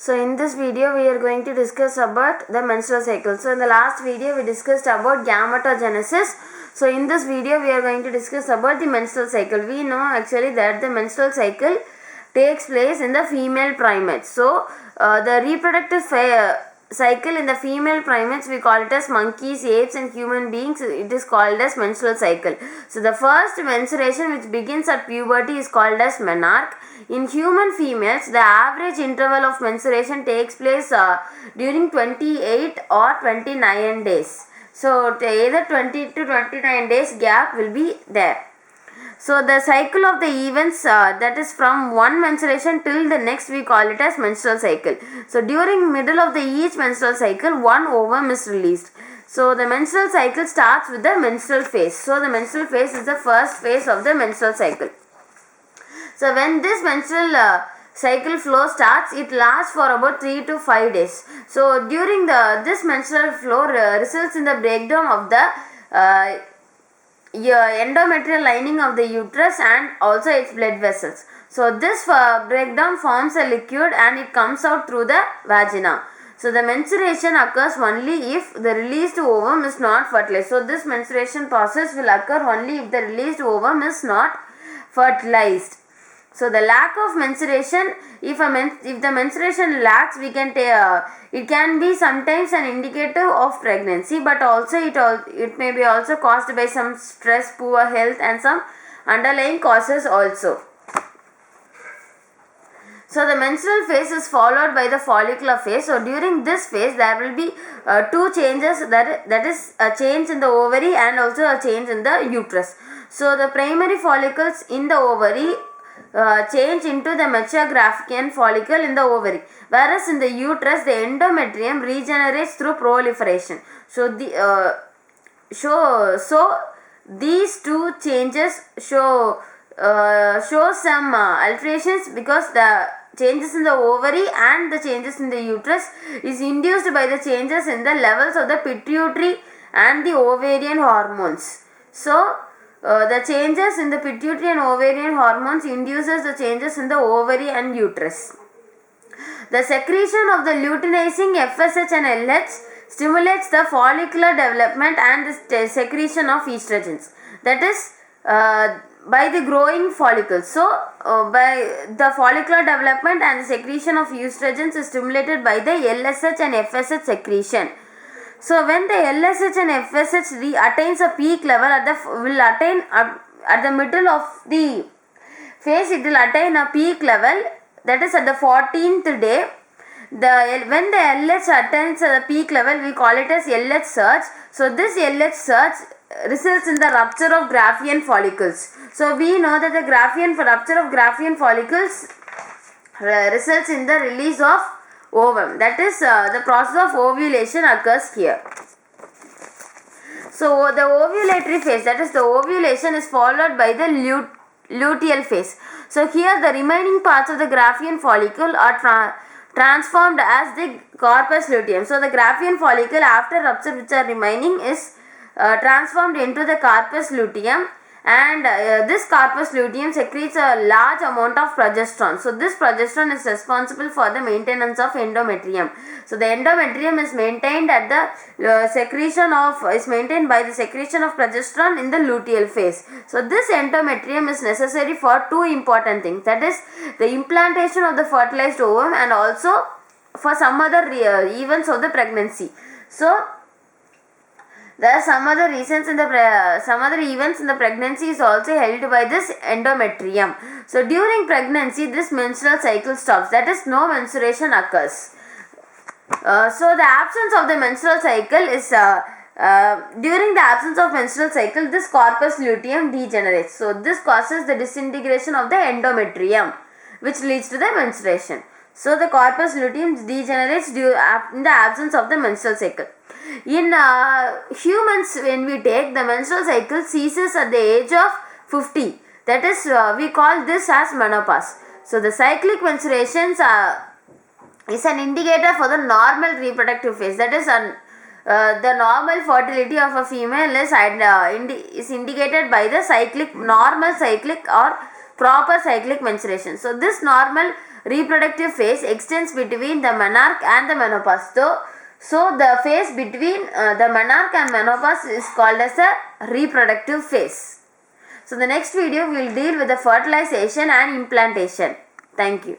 So in this video we are going to discuss about the menstrual cycle. So in the last video we discussed about gametogenesis. So in this video we are going to discuss about the menstrual cycle. We know actually that the menstrual cycle takes place in the female primates. So the reproductive cycle in the female primates, we call it as monkeys, apes and human beings, it is called as menstrual cycle. So the first menstruation which begins at puberty is called as menarche. In human females, the average interval of menstruation takes place during 28 or 29 days. So either 20 to 29 days gap will be there. So the cycle of the events, that is from one menstruation till the next, we call it as menstrual cycle. So during middle of the each menstrual cycle, one ovum is released. So the menstrual cycle starts with the menstrual phase. So the menstrual phase is the first phase of the menstrual cycle. So when this menstrual cycle flow starts, it lasts for about 3 to 5 days. So during this menstrual flow results in the breakdown of the endometrial lining of the uterus and also its blood vessels. So this breakdown forms a liquid and it comes out through the vagina. So the menstruation occurs only if the released ovum is not fertilized. So this menstruation process will occur only if the released ovum is not fertilized. So the lack of menstruation, if the menstruation lacks, we can it can be sometimes an indicator of pregnancy, but also it may be also caused by some stress, poor health and some underlying causes also. So the menstrual phase is followed by the follicular phase. So during this phase there will be two changes, that is a change in the ovary and also a change in the uterus. So the primary follicles in the ovary change into the mature Graafian follicle in the ovary, whereas in the uterus the endometrium regenerates through proliferation. So these two changes show some alterations because the changes in the ovary and the changes in the uterus is induced by the changes in the levels of the pituitary and the ovarian hormones. So the changes in the pituitary and ovarian hormones induces the changes in the ovary and uterus. The secretion of the luteinizing FSH and LH stimulates the follicular development and the secretion of estrogens, that is by the growing follicles. So by the follicular development and the secretion of estrogens is stimulated by the LSH and FSH secretion. So when the LSH and FSH attains a peak level at the middle of the phase, it will attain a peak level, that is at the 14th day. When the LH attains the peak level, we call it as LH surge. So this LH surge results in the rupture of Graafian follicles. So we know that the rupture of Graafian follicles results in the release of ovum, that is the process of ovulation occurs here. So the ovulatory phase, that is the ovulation, is followed by the luteal phase. So here the remaining parts of the Graafian follicle are transformed as the corpus luteum. So the Graafian follicle after rupture which are remaining is transformed into the corpus luteum, and this corpus luteum secretes a large amount of progesterone. So this progesterone is responsible for the maintenance of endometrium. So the endometrium is maintained at the maintained by the secretion of progesterone in the luteal phase. So this endometrium is necessary for two important things, that is the implantation of the fertilized ovum and also for some other events of the pregnancy. So there are some other events in the pregnancy is also held by this endometrium. So during pregnancy this menstrual cycle stops, that is no menstruation occurs. So the absence of the menstrual cycle is during the absence of menstrual cycle this corpus luteum degenerates. So this causes the disintegration of the endometrium which leads to the menstruation. So the corpus luteum degenerates in the absence of the menstrual cycle. In humans, when we take the menstrual cycle ceases at the age of 50, that is we call this as menopause. So the cyclic menstruations is an indicator for the normal reproductive phase, that is the normal fertility of a female is indicated by the normal cyclic or proper cyclic menstruation. So this normal reproductive phase extends between the menarche and the menopause. So the phase between the menarche and menopause is called as a reproductive phase. So the next video we will deal with the fertilization and implantation. Thank you.